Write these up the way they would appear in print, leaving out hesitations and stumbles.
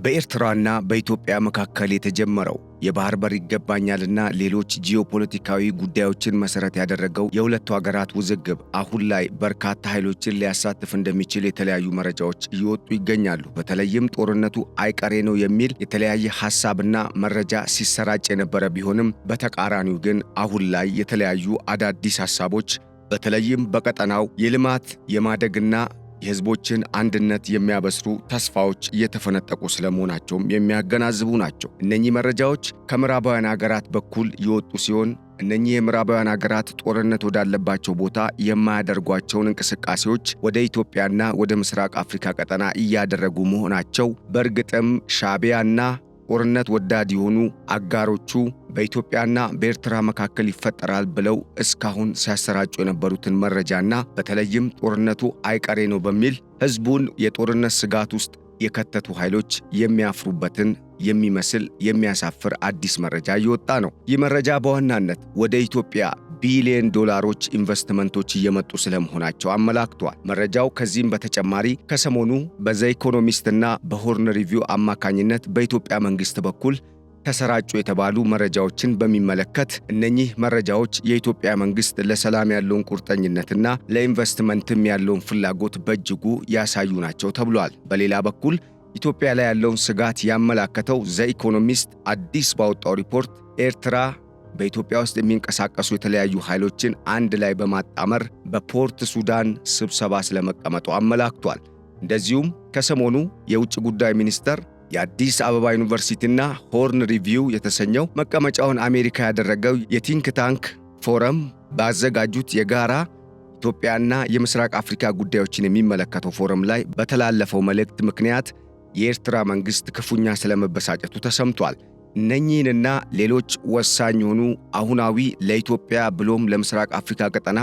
በኤርትራና በኢትዮጵያ መካከል የተጀመረው የባህር በር ይገባኛልና ሌሎች ጂኦፖለቲካዊ ጉዳዮችን መሰረት ያደረገው የሁለቱ ሀገራት ውዝግብ አሁን ላይ በርካታ ኃይሎችን ሊያሳትፍ እንደሚችል የተለያዩ መረጃዎች እየወጡ ይገኛሉ። በተለይም ጦርነቱ አይቀሬ ነው የሚል የተለያየ ሐሳብና መረጃ ሲሰራጭ የነበረ ቢሆንም በተቃራኒው ግን አሁን ላይ የተለያዩ አዳዲስ ሐሳቦች በተለይም በቀጠናው የልማት የማደግና የህዝቦችን አንድነት የሚያበስሩ ተስፋዎች እየተፈነጠቁ ስለመሆናቸውም የሚያገናዝቡ ናቸው። እነኚህ መረጃዎች ከምዕራባውያን ሀገራት በኩል የወጡ ሲሆን እነኚህ የምዕራባውያን ሀገራት ጦርነት ወዳለባቸው ቦታ የማያደርጓቸውን እንቅስቃሴዎች ወደ ኢትዮጵያና ወደ ምስራቅ አፍሪካ ቀጠና እያደረጉ መሆናቸው በእርግጥም ሻዕቢያና ጦርነት ወዳድ የሆኑ አጋሮቹ በኢትዮጵያና በኤርትራ መካከል ይፈጠራል ብለው እስካሁን ሲያሰራጩ የነበሩትን መረጃና በተለይም ጦርነቱ አይቀሬ ነው በሚል ህዝቡን የጦርነት ስጋት ውስጥ የከተቱ ኃይሎች የሚያፍሩበትን የሚመስል የሚያሳፍር አዲስ መረጃ እየወጣ ነው። ይህ መረጃ በዋናነት ወደ ኢትዮጵያ ቢሊዮን ዶላሮች ኢንቨስትመንቶች እየመጡ ስለመሆናቸው አመላክቷል። መረጃው ከዚህም በተጨማሪ ከሰሞኑ በዘ ኢኮኖሚስትና በሆርን ሪቪው አማካኝነት በኢትዮጵያ መንግስት በኩል ተሰራጩ የተባሉ መረጃዎችን በሚመለከት እነኚህ መረጃዎች የኢትዮጵያ መንግስት ለሰላም ያለውን ቁርጠኝነትና ለኢንቨስትመንትም ያለውን ፍላጎት በእጅጉ ያሳዩ ናቸው ተብሏል። በሌላ በኩል ኢትዮጵያ ላይ ያለውን ስጋት ያመላከተው ዘ ኢኮኖሚስት አዲስ ባወጣው ሪፖርት ኤርትራ በኢትዮጵያ ውስጥ የሚንቀሳቀሱ የተለያዩ ኃይሎችን አንድ ላይ በማጣመር በፖርት ሱዳን ስብሰባ ስለመቀመጡ አመላክቷል። እንደዚሁም ከሰሞኑ የውጭ ጉዳይ ሚኒስተር የአዲስ አበባ ዩኒቨርሲቲና ሆርን ሪቪው የተሰኘው መቀመጫውን አሜሪካ ያደረገው የቲንክ ታንክ ፎረም ባዘጋጁት የጋራ ኢትዮጵያና የምስራቅ አፍሪካ ጉዳዮችን የሚመለከተው ፎረም ላይ በተላለፈው መልእክት ምክንያት የኤርትራ መንግስት ክፉኛ ስለመበሳጨቱ ተሰምቷል። እነኚህንና ሌሎች ወሳኝ የሆኑ አሁናዊ ለኢትዮጵያ ብሎም ለምስራቅ አፍሪካ ቀጠና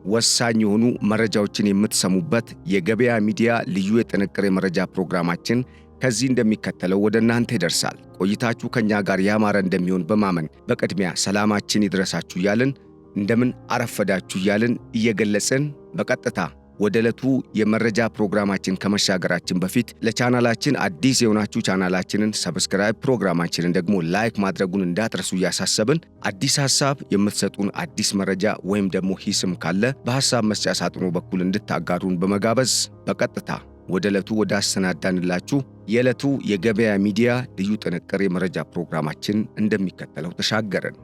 ወሳኝ የሆኑ መረጃዎችን የምትሰሙበት የገበያ ሚዲያ ልዩ የጥንቅር የመረጃ ፕሮግራማችን ከዚህ እንደሚከተለው ወደ እናንተ ይደርሳል። ቆይታችሁ ከኛ ጋር ያማረ እንደሚሆን በማመን በቅድሚያ ሰላማችን ይድረሳችሁ እያልን እንደምን አረፈዳችሁ እያልን እየገለጽን በቀጥታ ወደ ዕለቱ የመረጃ ፕሮግራማችን ከመሻገራችን በፊት ለቻናላችን አዲስ የሆናችሁ ቻናላችንን ሰብስክራይብ፣ ፕሮግራማችንን ደግሞ ላይክ ማድረጉን እንዳትረሱ እያሳሰብን አዲስ ሐሳብ የምትሰጡን አዲስ መረጃ ወይም ደግሞ ሂስም ካለ በሐሳብ መስጫ ሳጥኑ በኩል እንድታጋሩን በመጋበዝ በቀጥታ ወደ ዕለቱ ወደ አሰናዳንላችሁ የዕለቱ የገበያ ሚዲያ ልዩ ጥንቅር የመረጃ ፕሮግራማችን እንደሚከተለው ተሻገርን።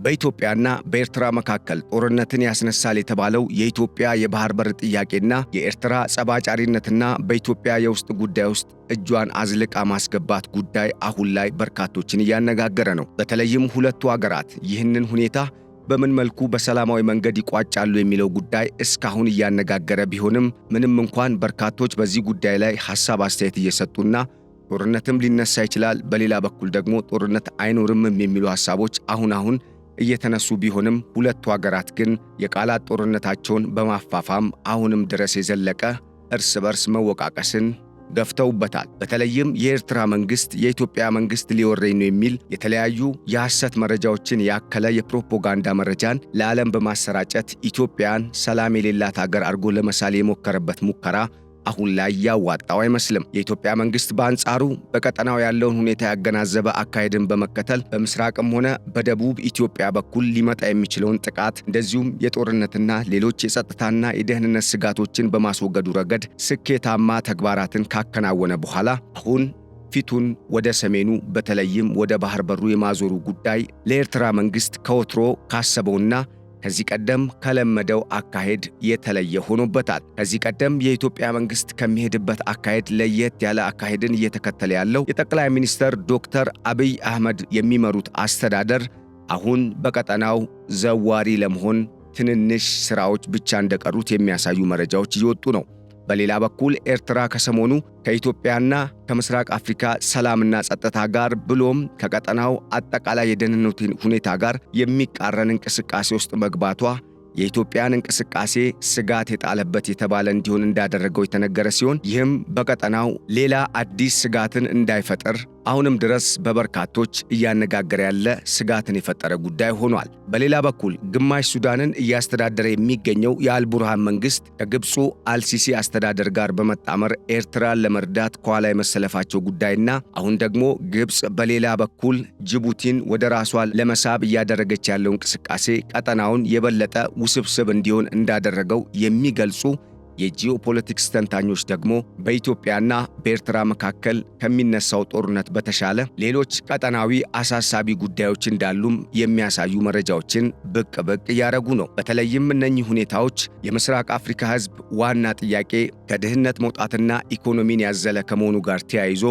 በኢትዮጵያና በኤርትራ መካከል ጦርነትን ያስነሳል የተባለው የኢትዮጵያ የባህር በር ጥያቄና የኤርትራ ጸባጫሪነትና በኢትዮጵያ የውስጥ ጉዳይ ውስጥ እጇን አዝልቃ ማስገባት ጉዳይ አሁን ላይ በርካቶችን እያነጋገረ ነው። በተለይም ሁለቱ ሀገራት ይህንን ሁኔታ በምን መልኩ በሰላማዊ መንገድ ይቋጫሉ የሚለው ጉዳይ እስካሁን እያነጋገረ ቢሆንም ምንም እንኳን በርካቶች በዚህ ጉዳይ ላይ ሐሳብ አስተያየት እየሰጡና ጦርነትም ሊነሳ ይችላል፣ በሌላ በኩል ደግሞ ጦርነት አይኖርምም የሚሉ ሐሳቦች አሁን እየተነሱ ቢሆንም ሁለቱ ሀገራት ግን የቃላት ጦርነታቸውን በማፋፋም አሁንም ድረስ የዘለቀ እርስ በርስ መወቃቀስን ገፍተውበታል። በተለይም የኤርትራ መንግስት የኢትዮጵያ መንግስት ሊወረኝ ነው የሚል የተለያዩ የሐሰት መረጃዎችን ያከለ የፕሮፓጋንዳ መረጃን ለዓለም በማሰራጨት ኢትዮጵያን ሰላም የሌላት ሀገር አድርጎ ለመሳል የሞከረበት ሙከራ አሁን ላይ ያዋጣው አይመስልም። የኢትዮጵያ መንግስት በአንጻሩ በቀጠናው ያለውን ሁኔታ ያገናዘበ አካሄድን በመከተል በምስራቅም ሆነ በደቡብ ኢትዮጵያ በኩል ሊመጣ የሚችለውን ጥቃት እንደዚሁም የጦርነትና ሌሎች የጸጥታና የደህንነት ስጋቶችን በማስወገዱ ረገድ ስኬታማ ተግባራትን ካከናወነ በኋላ አሁን ፊቱን ወደ ሰሜኑ በተለይም ወደ ባህር በሩ የማዞሩ ጉዳይ ለኤርትራ መንግስት ከወትሮ ካሰበውና ከዚህ ቀደም ከለመደው አካሄድ የተለየ ሆኖበታል። ከዚህ ቀደም የኢትዮጵያ መንግስት ከሚሄድበት አካሄድ ለየት ያለ አካሄድን እየተከተለ ያለው የጠቅላይ ሚኒስትር ዶክተር አብይ አህመድ የሚመሩት አስተዳደር አሁን በቀጠናው ዘዋሪ ለመሆን ትንንሽ ስራዎች ብቻ እንደቀሩት የሚያሳዩ መረጃዎች እየወጡ ነው። በሌላ በኩል ኤርትራ ከሰሞኑ ከኢትዮጵያና ከምስራቅ አፍሪካ ሰላምና ጸጥታ ጋር ብሎም ከቀጠናው አጠቃላይ የደህንነት ሁኔታ ጋር የሚቃረን እንቅስቃሴ ውስጥ መግባቷ የኢትዮጵያን እንቅስቃሴ ስጋት የጣለበት የተባለ እንዲሆን እንዳደረገው የተነገረ ሲሆን ይህም በቀጠናው ሌላ አዲስ ስጋትን እንዳይፈጠር አሁንም ድረስ በበርካቶች እያነጋገረ ያለ ስጋትን የፈጠረ ጉዳይ ሆኗል። በሌላ በኩል ግማሽ ሱዳንን እያስተዳደረ የሚገኘው የአልቡርሃን መንግስት ከግብፁ አልሲሲ አስተዳደር ጋር በመጣመር ኤርትራን ለመርዳት ከኋላ የመሰለፋቸው ጉዳይና አሁን ደግሞ ግብፅ በሌላ በኩል ጅቡቲን ወደ ራሷ ለመሳብ እያደረገች ያለው እንቅስቃሴ ቀጠናውን የበለጠ ውስብስብ እንዲሆን እንዳደረገው የሚገልጹ የጂኦፖለቲክስ ተንታኞች ደግሞ በኢትዮጵያና በኤርትራ መካከል ከሚነሳው ጦርነት በተሻለ ሌሎች ቀጠናዊ አሳሳቢ ጉዳዮች እንዳሉም የሚያሳዩ መረጃዎችን ብቅ እያደረጉ ነው። በተለይም እነኚህ ሁኔታዎች የምስራቅ አፍሪካ ሕዝብ ዋና ጥያቄ ከድህነት መውጣትና ኢኮኖሚን ያዘለ ከመሆኑ ጋር ተያይዞ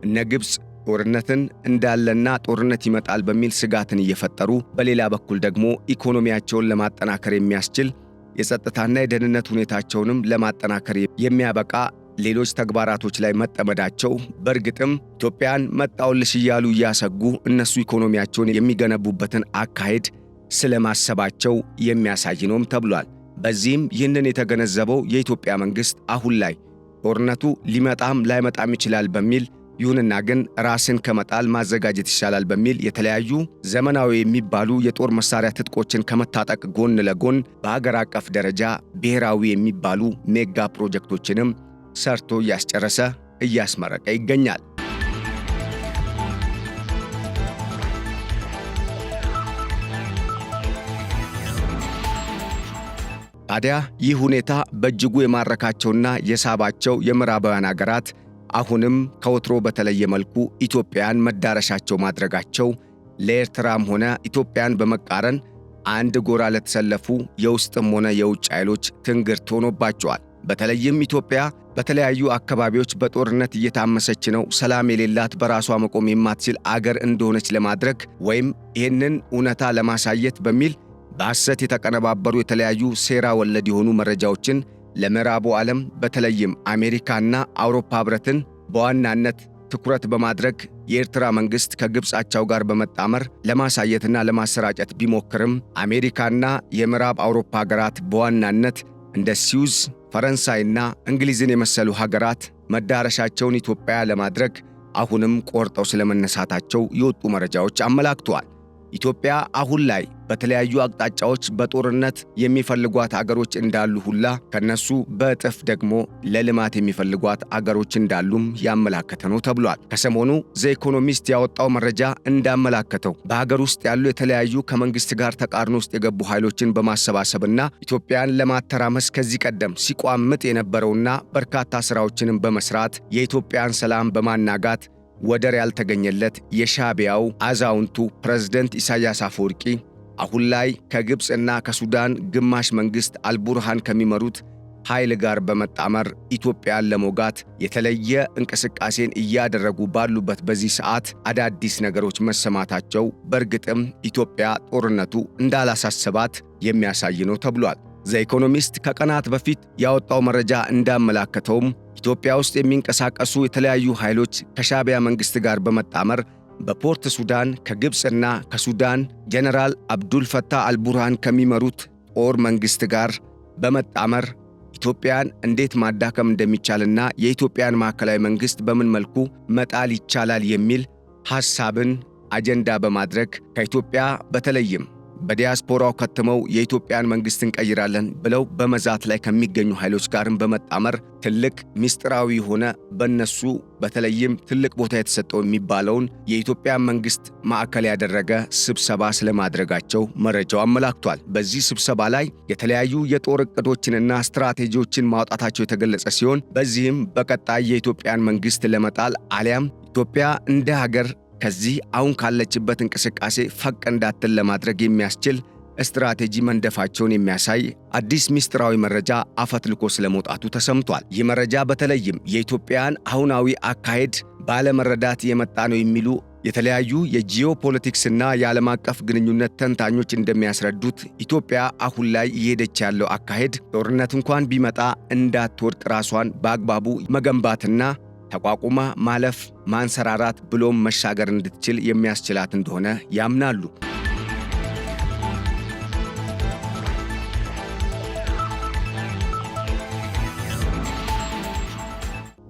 እነ ግብፅ ጦርነትን እንዳለና ጦርነት ይመጣል በሚል ስጋትን እየፈጠሩ በሌላ በኩል ደግሞ ኢኮኖሚያቸውን ለማጠናከር የሚያስችል የጸጥታና የደህንነት ሁኔታቸውንም ለማጠናከር የሚያበቃ ሌሎች ተግባራቶች ላይ መጠመዳቸው በእርግጥም ኢትዮጵያን መጣውልሽ እያሉ እያሰጉ እነሱ ኢኮኖሚያቸውን የሚገነቡበትን አካሄድ ስለማሰባቸው የሚያሳይ ነውም ተብሏል። በዚህም ይህንን የተገነዘበው የኢትዮጵያ መንግስት አሁን ላይ ጦርነቱ ሊመጣም ላይመጣም ይችላል በሚል ይሁንና ግን ራስን ከመጣል ማዘጋጀት ይሻላል በሚል የተለያዩ ዘመናዊ የሚባሉ የጦር መሳሪያ ትጥቆችን ከመታጠቅ ጎን ለጎን በአገር አቀፍ ደረጃ ብሔራዊ የሚባሉ ሜጋ ፕሮጀክቶችንም ሰርቶ እያስጨረሰ እያስመረቀ ይገኛል። ታዲያ ይህ ሁኔታ በእጅጉ የማረካቸውና የሳባቸው የምዕራባውያን አገራት አሁንም ከወትሮ በተለየ መልኩ ኢትዮጵያን መዳረሻቸው ማድረጋቸው ለኤርትራም ሆነ ኢትዮጵያን በመቃረን አንድ ጎራ ለተሰለፉ የውስጥም ሆነ የውጭ ኃይሎች ትንግርት ሆኖባቸዋል። በተለይም ኢትዮጵያ በተለያዩ አካባቢዎች በጦርነት እየታመሰች ነው፣ ሰላም የሌላት በራሷ መቆም የማትችል አገር እንደሆነች ለማድረግ ወይም ይህንን እውነታ ለማሳየት በሚል በሐሰት የተቀነባበሩ የተለያዩ ሴራ ወለድ የሆኑ መረጃዎችን ለምዕራቡ ዓለም በተለይም አሜሪካና አውሮፓ ህብረትን በዋናነት ትኩረት በማድረግ የኤርትራ መንግስት ከግብፅ አቻው ጋር በመጣመር ለማሳየትና ለማሰራጨት ቢሞክርም አሜሪካና የምዕራብ አውሮፓ ሀገራት በዋናነት እንደ ስዊዝ፣ ፈረንሳይና እንግሊዝን የመሰሉ ሀገራት መዳረሻቸውን ኢትዮጵያ ለማድረግ አሁንም ቆርጠው ስለመነሳታቸው የወጡ መረጃዎች አመላክተዋል። ኢትዮጵያ አሁን ላይ በተለያዩ አቅጣጫዎች በጦርነት የሚፈልጓት አገሮች እንዳሉ ሁላ ከነሱ በእጥፍ ደግሞ ለልማት የሚፈልጓት አገሮች እንዳሉም ያመላከተ ነው ተብሏል። ከሰሞኑ ዘ ኢኮኖሚስት ያወጣው መረጃ እንዳመላከተው በሀገር ውስጥ ያሉ የተለያዩ ከመንግስት ጋር ተቃርኖ ውስጥ የገቡ ኃይሎችን በማሰባሰብና ኢትዮጵያን ለማተራመስ ከዚህ ቀደም ሲቋምጥ የነበረውና በርካታ ስራዎችንም በመስራት የኢትዮጵያን ሰላም በማናጋት ወደር ያልተገኘለት የሻዕቢያው አዛውንቱ ፕሬዝዳንት ኢሳያስ አፈወርቂ አሁን ላይ ከግብፅና ከሱዳን ግማሽ መንግስት አልቡርሃን ከሚመሩት ኃይል ጋር በመጣመር ኢትዮጵያን ለመውጋት የተለየ እንቅስቃሴን እያደረጉ ባሉበት በዚህ ሰዓት አዳዲስ ነገሮች መሰማታቸው በእርግጥም ኢትዮጵያ ጦርነቱ እንዳላሳሰባት የሚያሳይ ነው ተብሏል። ዘ ኢኮኖሚስት ከቀናት በፊት ያወጣው መረጃ እንዳመላከተውም ኢትዮጵያ ውስጥ የሚንቀሳቀሱ የተለያዩ ኃይሎች ከሻዕቢያ መንግስት ጋር በመጣመር በፖርት ሱዳን ከግብፅና ከሱዳን ጀነራል አብዱል ፈታህ አልቡርሃን ከሚመሩት ጦር መንግስት ጋር በመጣመር ኢትዮጵያን እንዴት ማዳከም እንደሚቻልና የኢትዮጵያን ማዕከላዊ መንግስት በምን መልኩ መጣል ይቻላል የሚል ሐሳብን አጀንዳ በማድረግ ከኢትዮጵያ በተለይም በዲያስፖራው ከተመው የኢትዮጵያን መንግስት እንቀይራለን ብለው በመዛት ላይ ከሚገኙ ኃይሎች ጋርም በመጣመር ትልቅ ሚስጥራዊ ሆነ በእነሱ በተለይም ትልቅ ቦታ የተሰጠው የሚባለውን የኢትዮጵያን መንግስት ማዕከል ያደረገ ስብሰባ ስለማድረጋቸው መረጃው አመላክቷል። በዚህ ስብሰባ ላይ የተለያዩ የጦር ዕቅዶችንና ስትራቴጂዎችን ማውጣታቸው የተገለጸ ሲሆን በዚህም በቀጣይ የኢትዮጵያን መንግስት ለመጣል አሊያም ኢትዮጵያ እንደ ሀገር ከዚህ አሁን ካለችበት እንቅስቃሴ ፈቅ እንዳትል ለማድረግ የሚያስችል ስትራቴጂ መንደፋቸውን የሚያሳይ አዲስ ሚስጥራዊ መረጃ አፈትልኮ ስለመውጣቱ ተሰምቷል። ይህ መረጃ በተለይም የኢትዮጵያን አሁናዊ አካሄድ ባለመረዳት የመጣ ነው የሚሉ የተለያዩ የጂኦፖለቲክስና የዓለም አቀፍ ግንኙነት ተንታኞች እንደሚያስረዱት ኢትዮጵያ አሁን ላይ እየሄደች ያለው አካሄድ ጦርነት እንኳን ቢመጣ እንዳትወድቅ ራሷን በአግባቡ መገንባትና ተቋቁማ ማለፍ፣ ማንሰራራት ብሎም መሻገር እንድትችል የሚያስችላት እንደሆነ ያምናሉ።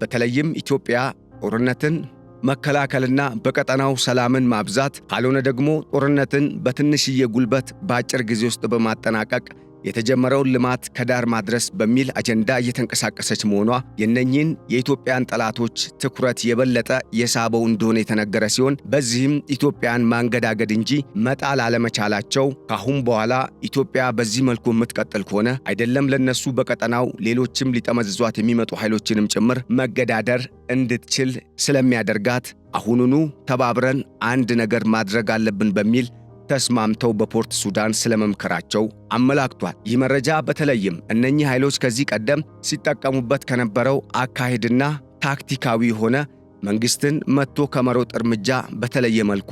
በተለይም ኢትዮጵያ ጦርነትን መከላከልና በቀጠናው ሰላምን ማብዛት፣ ካልሆነ ደግሞ ጦርነትን በትንሽዬ ጉልበት በአጭር ጊዜ ውስጥ በማጠናቀቅ የተጀመረውን ልማት ከዳር ማድረስ በሚል አጀንዳ እየተንቀሳቀሰች መሆኗ የእነኚህን የኢትዮጵያን ጠላቶች ትኩረት የበለጠ የሳበው እንደሆነ የተነገረ ሲሆን በዚህም ኢትዮጵያን ማንገዳገድ እንጂ መጣል አለመቻላቸው ካሁን በኋላ ኢትዮጵያ በዚህ መልኩ የምትቀጥል ከሆነ አይደለም ለነሱ በቀጠናው ሌሎችም ሊጠመዝዟት የሚመጡ ኃይሎችንም ጭምር መገዳደር እንድትችል ስለሚያደርጋት አሁኑኑ ተባብረን አንድ ነገር ማድረግ አለብን በሚል ተስማምተው በፖርት ሱዳን ስለመምከራቸው አመላክቷል። ይህ መረጃ በተለይም እነኚህ ኃይሎች ከዚህ ቀደም ሲጠቀሙበት ከነበረው አካሄድና ታክቲካዊ ሆነ መንግስትን መጥቶ ከመሮጥ እርምጃ በተለየ መልኩ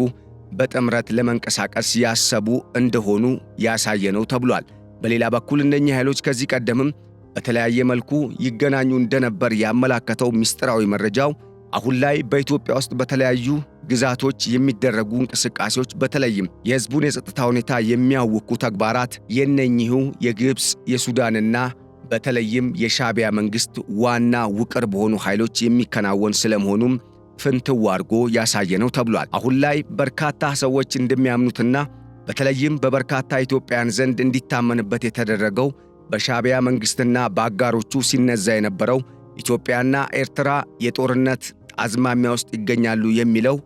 በጥምረት ለመንቀሳቀስ ያሰቡ እንደሆኑ ያሳየ ነው ተብሏል። በሌላ በኩል እነኚህ ኃይሎች ከዚህ ቀደምም በተለያየ መልኩ ይገናኙ እንደነበር ያመላከተው ምስጢራዊ መረጃው አሁን ላይ በኢትዮጵያ ውስጥ በተለያዩ ግዛቶች የሚደረጉ እንቅስቃሴዎች በተለይም የህዝቡን የጸጥታ ሁኔታ የሚያውኩ ተግባራት የነኚሁ የግብፅ የሱዳንና በተለይም የሻዕቢያ መንግስት ዋና ውቅር በሆኑ ኃይሎች የሚከናወን ስለመሆኑም ፍንትው አድርጎ ያሳየ ነው ተብሏል። አሁን ላይ በርካታ ሰዎች እንደሚያምኑትና በተለይም በበርካታ ኢትዮጵያውያን ዘንድ እንዲታመንበት የተደረገው በሻዕቢያ መንግስትና በአጋሮቹ ሲነዛ የነበረው ኢትዮጵያና ኤርትራ የጦርነት አዝማሚያ ውስጥ ይገኛሉ የሚለው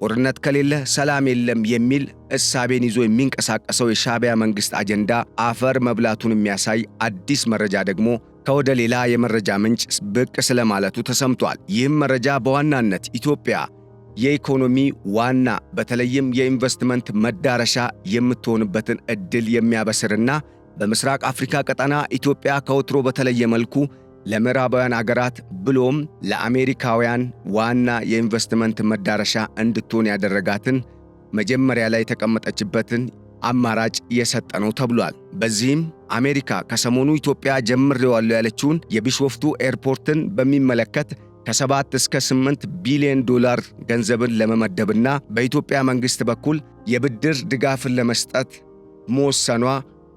ጦርነት ከሌለ ሰላም የለም የሚል እሳቤን ይዞ የሚንቀሳቀሰው የሻዕቢያ መንግስት አጀንዳ አፈር መብላቱን የሚያሳይ አዲስ መረጃ ደግሞ ከወደ ሌላ የመረጃ ምንጭ ብቅ ስለማለቱ ተሰምቷል። ይህም መረጃ በዋናነት ኢትዮጵያ የኢኮኖሚ ዋና በተለይም የኢንቨስትመንት መዳረሻ የምትሆንበትን ዕድል የሚያበስርና በምስራቅ አፍሪካ ቀጠና ኢትዮጵያ ከወትሮ በተለየ መልኩ ለምዕራባውያን አገራት ብሎም ለአሜሪካውያን ዋና የኢንቨስትመንት መዳረሻ እንድትሆን ያደረጋትን መጀመሪያ ላይ የተቀመጠችበትን አማራጭ የሰጠ ነው ተብሏል። በዚህም አሜሪካ ከሰሞኑ ኢትዮጵያ ጀምሬዋለሁ ያለችውን የቢሾፍቱ ኤርፖርትን በሚመለከት ከ7 እስከ 8 ቢሊዮን ዶላር ገንዘብን ለመመደብና በኢትዮጵያ መንግስት በኩል የብድር ድጋፍን ለመስጠት መወሰኗ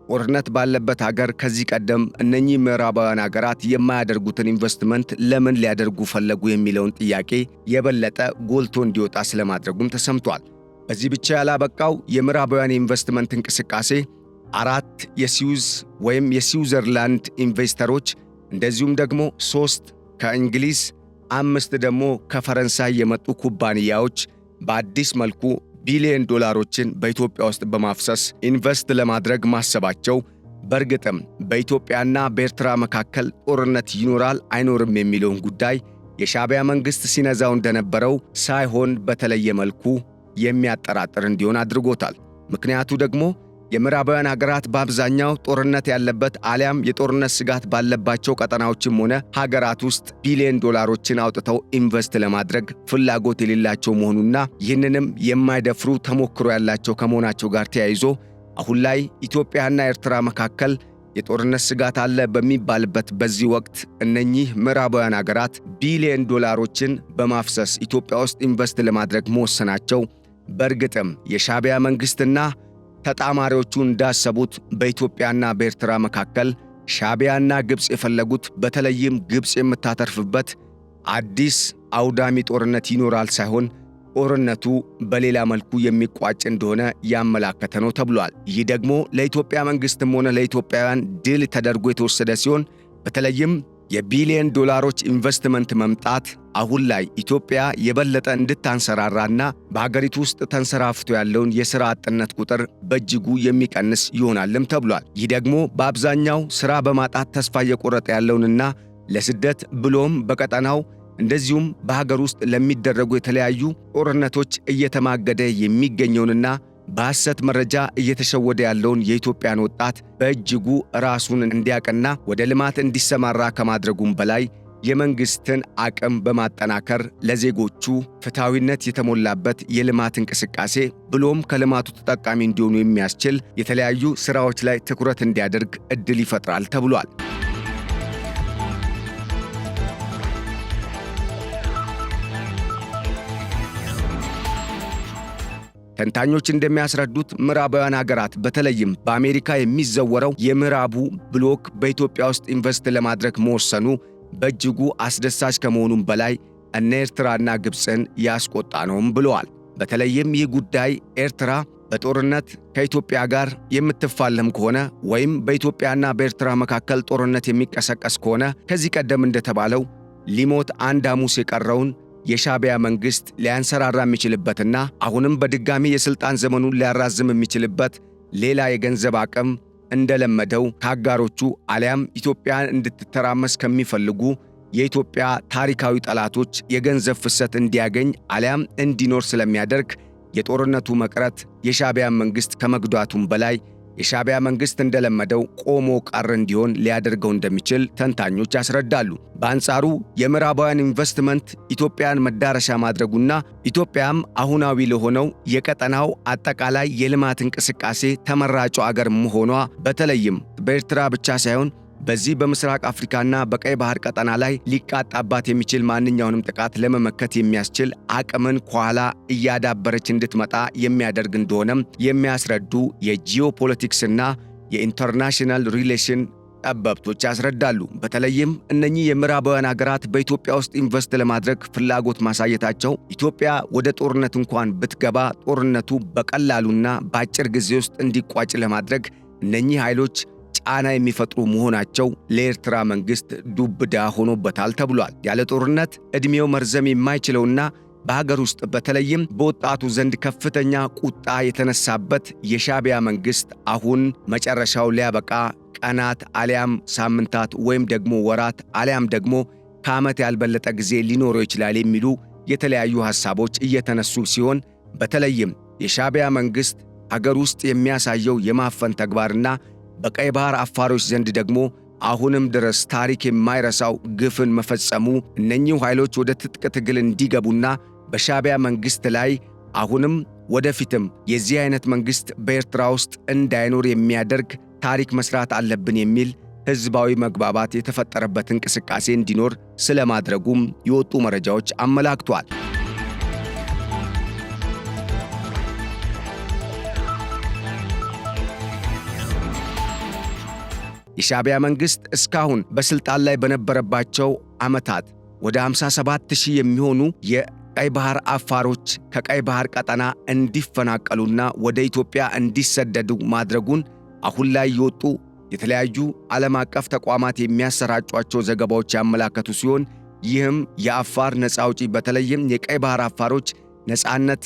ጦርነት ባለበት ሀገር ከዚህ ቀደም እነኚህ ምዕራባውያን ሀገራት የማያደርጉትን ኢንቨስትመንት ለምን ሊያደርጉ ፈለጉ የሚለውን ጥያቄ የበለጠ ጎልቶ እንዲወጣ ስለማድረጉም ተሰምቷል። በዚህ ብቻ ያላበቃው የምዕራባውያን የኢንቨስትመንት እንቅስቃሴ 4 የስዊዝ ወይም የስዊዘርላንድ ኢንቨስተሮች እንደዚሁም ደግሞ 3 ከእንግሊዝ 5 ደግሞ ከፈረንሳይ የመጡ ኩባንያዎች በአዲስ መልኩ ቢሊዮን ዶላሮችን በኢትዮጵያ ውስጥ በማፍሰስ ኢንቨስት ለማድረግ ማሰባቸው በእርግጥም በኢትዮጵያና በኤርትራ መካከል ጦርነት ይኖራል አይኖርም የሚለውን ጉዳይ የሻዕቢያ መንግስት ሲነዛው እንደነበረው ሳይሆን በተለየ መልኩ የሚያጠራጥር እንዲሆን አድርጎታል። ምክንያቱ ደግሞ የምዕራባውያን ሀገራት በአብዛኛው ጦርነት ያለበት አሊያም የጦርነት ስጋት ባለባቸው ቀጠናዎችም ሆነ ሀገራት ውስጥ ቢሊዮን ዶላሮችን አውጥተው ኢንቨስት ለማድረግ ፍላጎት የሌላቸው መሆኑና ይህንንም የማይደፍሩ ተሞክሮ ያላቸው ከመሆናቸው ጋር ተያይዞ አሁን ላይ ኢትዮጵያና ኤርትራ መካከል የጦርነት ስጋት አለ በሚባልበት በዚህ ወቅት እነኚህ ምዕራባውያን ሀገራት ቢሊዮን ዶላሮችን በማፍሰስ ኢትዮጵያ ውስጥ ኢንቨስት ለማድረግ መወሰናቸው በእርግጥም የሻዕቢያ መንግስትና ተጣማሪዎቹ እንዳሰቡት በኢትዮጵያና በኤርትራ መካከል ሻዕቢያና ግብፅ የፈለጉት በተለይም ግብፅ የምታተርፍበት አዲስ አውዳሚ ጦርነት ይኖራል ሳይሆን ጦርነቱ በሌላ መልኩ የሚቋጭ እንደሆነ ያመላከተ ነው ተብሏል። ይህ ደግሞ ለኢትዮጵያ መንግስትም ሆነ ለኢትዮጵያውያን ድል ተደርጎ የተወሰደ ሲሆን በተለይም የቢሊዮን ዶላሮች ኢንቨስትመንት መምጣት አሁን ላይ ኢትዮጵያ የበለጠ እንድታንሰራራና በሀገሪቱ ውስጥ ተንሰራፍቶ ያለውን የሥራ አጥነት ቁጥር በእጅጉ የሚቀንስ ይሆናልም ተብሏል። ይህ ደግሞ በአብዛኛው ሥራ በማጣት ተስፋ እየቆረጠ ያለውንና ለስደት ብሎም በቀጠናው እንደዚሁም በሀገር ውስጥ ለሚደረጉ የተለያዩ ጦርነቶች እየተማገደ የሚገኘውንና በሐሰት መረጃ እየተሸወደ ያለውን የኢትዮጵያን ወጣት በእጅጉ ራሱን እንዲያቀና ወደ ልማት እንዲሰማራ ከማድረጉም በላይ የመንግስትን አቅም በማጠናከር ለዜጎቹ ፍትሃዊነት የተሞላበት የልማት እንቅስቃሴ ብሎም ከልማቱ ተጠቃሚ እንዲሆኑ የሚያስችል የተለያዩ ሥራዎች ላይ ትኩረት እንዲያደርግ ዕድል ይፈጥራል ተብሏል። ተንታኞች እንደሚያስረዱት ምዕራባውያን ሀገራት በተለይም በአሜሪካ የሚዘወረው የምዕራቡ ብሎክ በኢትዮጵያ ውስጥ ኢንቨስት ለማድረግ መወሰኑ በእጅጉ አስደሳች ከመሆኑም በላይ እነ ኤርትራና ግብፅን ያስቆጣ ነውም ብለዋል። በተለይም ይህ ጉዳይ ኤርትራ በጦርነት ከኢትዮጵያ ጋር የምትፋለም ከሆነ ወይም በኢትዮጵያና በኤርትራ መካከል ጦርነት የሚቀሰቀስ ከሆነ ከዚህ ቀደም እንደተባለው ሊሞት አንድ ሐሙስ የቀረውን የሻዕቢያ መንግሥት ሊያንሰራራ የሚችልበትና አሁንም በድጋሚ የሥልጣን ዘመኑን ሊያራዝም የሚችልበት ሌላ የገንዘብ አቅም እንደለመደው ከአጋሮቹ አሊያም ኢትዮጵያን እንድትተራመስ ከሚፈልጉ የኢትዮጵያ ታሪካዊ ጠላቶች የገንዘብ ፍሰት እንዲያገኝ አሊያም እንዲኖር ስለሚያደርግ የጦርነቱ መቅረት የሻዕቢያን መንግሥት ከመጉዳቱም በላይ የሻዕቢያ መንግሥት እንደለመደው ቆሞ ቀር እንዲሆን ሊያደርገው እንደሚችል ተንታኞች ያስረዳሉ። በአንጻሩ የምዕራባውያን ኢንቨስትመንት ኢትዮጵያን መዳረሻ ማድረጉና ኢትዮጵያም አሁናዊ ለሆነው የቀጠናው አጠቃላይ የልማት እንቅስቃሴ ተመራጩ አገር መሆኗ በተለይም በኤርትራ ብቻ ሳይሆን በዚህ በምስራቅ አፍሪካና በቀይ ባህር ቀጠና ላይ ሊቃጣባት የሚችል ማንኛውንም ጥቃት ለመመከት የሚያስችል አቅምን ከኋላ እያዳበረች እንድትመጣ የሚያደርግ እንደሆነም የሚያስረዱ የጂኦፖለቲክስና የኢንተርናሽናል ሪሌሽን ጠበብቶች ያስረዳሉ። በተለይም እነኚህ የምዕራባውያን አገራት በኢትዮጵያ ውስጥ ኢንቨስት ለማድረግ ፍላጎት ማሳየታቸው ኢትዮጵያ ወደ ጦርነት እንኳን ብትገባ ጦርነቱ በቀላሉና በአጭር ጊዜ ውስጥ እንዲቋጭ ለማድረግ እነኚህ ኃይሎች ጫና የሚፈጥሩ መሆናቸው ለኤርትራ መንግሥት ዱብዳ ሆኖበታል ተብሏል። ያለ ጦርነት ዕድሜው መርዘም የማይችለውና በሀገር ውስጥ በተለይም በወጣቱ ዘንድ ከፍተኛ ቁጣ የተነሳበት የሻዕቢያ መንግሥት አሁን መጨረሻው ሊያበቃ ቀናት አሊያም ሳምንታት ወይም ደግሞ ወራት አሊያም ደግሞ ከዓመት ያልበለጠ ጊዜ ሊኖረው ይችላል የሚሉ የተለያዩ ሐሳቦች እየተነሱ ሲሆን በተለይም የሻዕቢያ መንግሥት ሀገር ውስጥ የሚያሳየው የማፈን ተግባርና በቀይ ባህር አፋሮች ዘንድ ደግሞ አሁንም ድረስ ታሪክ የማይረሳው ግፍን መፈጸሙ እነኚህ ኃይሎች ወደ ትጥቅ ትግል እንዲገቡና በሻዕቢያ መንግሥት ላይ አሁንም ወደፊትም የዚህ አይነት መንግሥት በኤርትራ ውስጥ እንዳይኖር የሚያደርግ ታሪክ መስራት አለብን የሚል ሕዝባዊ መግባባት የተፈጠረበት እንቅስቃሴ እንዲኖር ስለማድረጉም የወጡ መረጃዎች አመላክቷል። የሻዕቢያ መንግሥት እስካሁን በሥልጣን ላይ በነበረባቸው ዓመታት ወደ 57,000 የሚሆኑ የቀይ ባህር አፋሮች ከቀይ ባህር ቀጠና እንዲፈናቀሉና ወደ ኢትዮጵያ እንዲሰደዱ ማድረጉን አሁን ላይ የወጡ የተለያዩ ዓለም አቀፍ ተቋማት የሚያሰራጯቸው ዘገባዎች ያመላከቱ ሲሆን ይህም የአፋር ነፃ አውጪ በተለይም የቀይ ባህር አፋሮች ነፃነት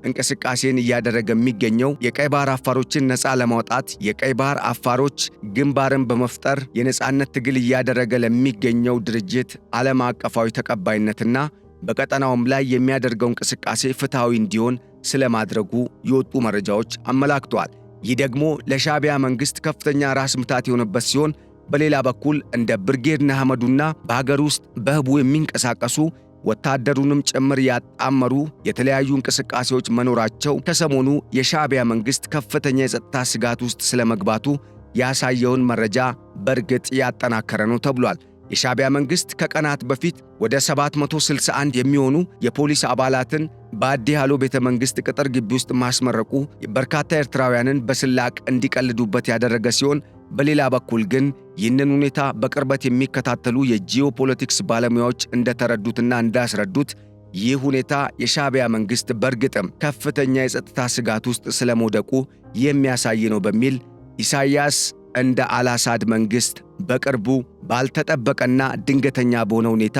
እንቅስቃሴን እያደረገ የሚገኘው የቀይ ባህር አፋሮችን ነፃ ለማውጣት የቀይ ባህር አፋሮች ግንባርን በመፍጠር የነፃነት ትግል እያደረገ ለሚገኘው ድርጅት ዓለም አቀፋዊ ተቀባይነትና በቀጠናውም ላይ የሚያደርገው እንቅስቃሴ ፍትሐዊ እንዲሆን ስለማድረጉ የወጡ መረጃዎች አመላክተዋል። ይህ ደግሞ ለሻዕቢያ መንግሥት ከፍተኛ ራስ ምታት የሆነበት ሲሆን በሌላ በኩል እንደ ብርጌድ ንሓመዱና በሀገር ውስጥ በህቡ የሚንቀሳቀሱ ወታደሩንም ጭምር ያጣመሩ የተለያዩ እንቅስቃሴዎች መኖራቸው ከሰሞኑ የሻዕቢያ መንግሥት ከፍተኛ የጸጥታ ስጋት ውስጥ ስለመግባቱ ያሳየውን መረጃ በእርግጥ ያጠናከረ ነው ተብሏል። የሻዕቢያ መንግሥት ከቀናት በፊት ወደ 761 የሚሆኑ የፖሊስ አባላትን በአዲ ሃሎ ቤተ መንግሥት ቅጥር ግቢ ውስጥ ማስመረቁ በርካታ ኤርትራውያንን በስላቅ እንዲቀልዱበት ያደረገ ሲሆን በሌላ በኩል ግን ይህንን ሁኔታ በቅርበት የሚከታተሉ የጂኦፖለቲክስ ባለሙያዎች እንደተረዱትና እንዳስረዱት ይህ ሁኔታ የሻዕቢያ መንግሥት በእርግጥም ከፍተኛ የጸጥታ ስጋት ውስጥ ስለመውደቁ የሚያሳይ ነው በሚል ኢሳይያስ እንደ አልአሳድ መንግሥት በቅርቡ ባልተጠበቀና ድንገተኛ በሆነ ሁኔታ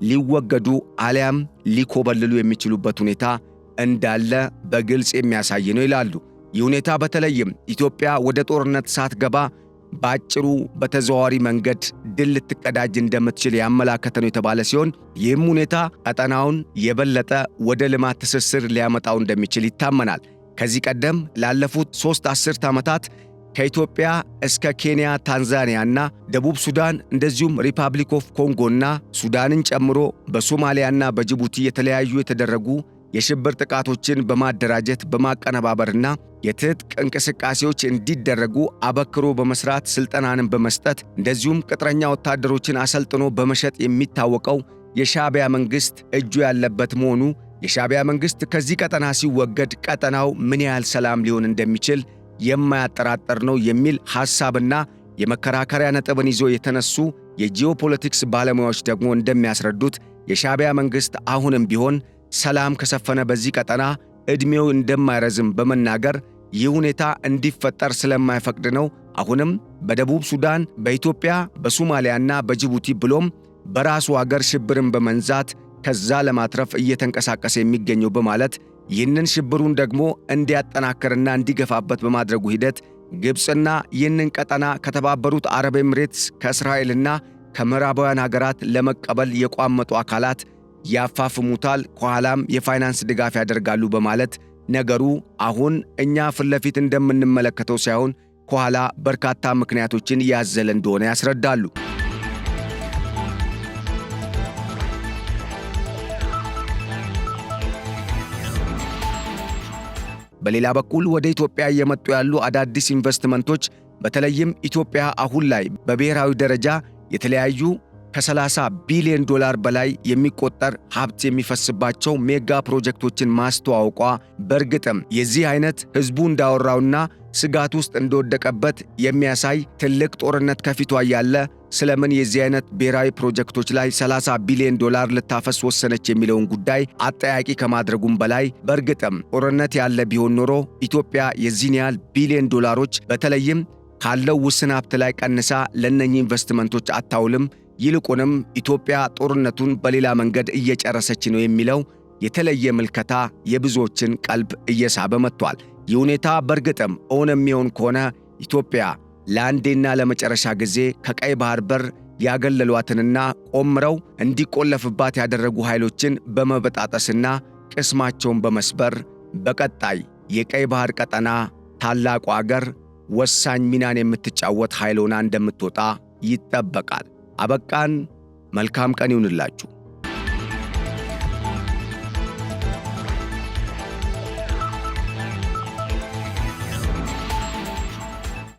ሊወገዱ አሊያም ሊኮበልሉ የሚችሉበት ሁኔታ እንዳለ በግልጽ የሚያሳይ ነው ይላሉ። ይህ ሁኔታ በተለይም ኢትዮጵያ ወደ ጦርነት ሳትገባ በአጭሩ በተዘዋዋሪ መንገድ ድል ልትቀዳጅ እንደምትችል ያመላከተ ነው የተባለ ሲሆን ይህም ሁኔታ ቀጠናውን የበለጠ ወደ ልማት ትስስር ሊያመጣው እንደሚችል ይታመናል። ከዚህ ቀደም ላለፉት 3 አስርት ዓመታት ከኢትዮጵያ እስከ ኬንያ፣ ታንዛኒያና ደቡብ ሱዳን እንደዚሁም ሪፐብሊክ ኦፍ ኮንጎና ሱዳንን ጨምሮ በሶማሊያና በጅቡቲ የተደረጉ የሽብር ጥቃቶችን በማደራጀት በማቀነባበርና የትጥቅ እንቅስቃሴዎች እንዲደረጉ አበክሮ በመስራት ስልጠናንን በመስጠት እንደዚሁም ቅጥረኛ ወታደሮችን አሰልጥኖ በመሸጥ የሚታወቀው የሻዕቢያ መንግሥት እጁ ያለበት መሆኑ የሻዕቢያ መንግሥት ከዚህ ቀጠና ሲወገድ ቀጠናው ምን ያህል ሰላም ሊሆን እንደሚችል የማያጠራጥር ነው የሚል ሐሳብና የመከራከሪያ ነጥብን ይዞ የተነሱ የጂኦፖለቲክስ ባለሙያዎች ደግሞ እንደሚያስረዱት የሻዕቢያ መንግሥት አሁንም ቢሆን ሰላም ከሰፈነ በዚህ ቀጠና ዕድሜው እንደማይረዝም በመናገር ይህ ሁኔታ እንዲፈጠር ስለማይፈቅድ ነው አሁንም በደቡብ ሱዳን፣ በኢትዮጵያ፣ በሶማሊያና በጅቡቲ ብሎም በራሱ አገር ሽብርን በመንዛት ከዛ ለማትረፍ እየተንቀሳቀሰ የሚገኘው በማለት ይህንን ሽብሩን ደግሞ እንዲያጠናክርና እንዲገፋበት በማድረጉ ሂደት ግብፅና ይህንን ቀጠና ከተባበሩት አረብ ኤሚሬትስ ከእስራኤልና ከምዕራባውያን ሀገራት ለመቀበል የቋመጡ አካላት ያፋፍሙታል፣ ከኋላም የፋይናንስ ድጋፍ ያደርጋሉ በማለት ነገሩ አሁን እኛ ፊት ለፊት እንደምንመለከተው ሳይሆን ከኋላ በርካታ ምክንያቶችን ያዘለ እንደሆነ ያስረዳሉ። በሌላ በኩል ወደ ኢትዮጵያ እየመጡ ያሉ አዳዲስ ኢንቨስትመንቶች በተለይም ኢትዮጵያ አሁን ላይ በብሔራዊ ደረጃ የተለያዩ ከ30 ቢሊዮን ዶላር በላይ የሚቆጠር ሀብት የሚፈስባቸው ሜጋ ፕሮጀክቶችን ማስተዋወቋ በእርግጥም የዚህ አይነት ህዝቡ እንዳወራውና ስጋት ውስጥ እንደወደቀበት የሚያሳይ ትልቅ ጦርነት ከፊቷ ያለ ስለምን የዚህ አይነት ብሔራዊ ፕሮጀክቶች ላይ 30 ቢሊዮን ዶላር ልታፈስ ወሰነች የሚለውን ጉዳይ አጠያቂ ከማድረጉም በላይ በእርግጥም ጦርነት ያለ ቢሆን ኖሮ ኢትዮጵያ የዚህን ያህል ቢሊዮን ዶላሮች በተለይም ካለው ውስን ሀብት ላይ ቀንሳ ለነኚህ ኢንቨስትመንቶች አታውልም። ይልቁንም ኢትዮጵያ ጦርነቱን በሌላ መንገድ እየጨረሰች ነው የሚለው የተለየ ምልከታ የብዙዎችን ቀልብ እየሳበ መጥቷል። ይህ ሁኔታ በእርግጥም እውን የሚሆን ከሆነ ኢትዮጵያ ለአንዴና ለመጨረሻ ጊዜ ከቀይ ባህር በር ያገለሏትንና ቆምረው እንዲቆለፍባት ያደረጉ ኃይሎችን በመበጣጠስና ቅስማቸውን በመስበር በቀጣይ የቀይ ባህር ቀጠና ታላቁ አገር ወሳኝ ሚናን የምትጫወት ኃይል ሆና እንደምትወጣ ይጠበቃል። አበቃን። መልካም ቀን ይሁንላችሁ።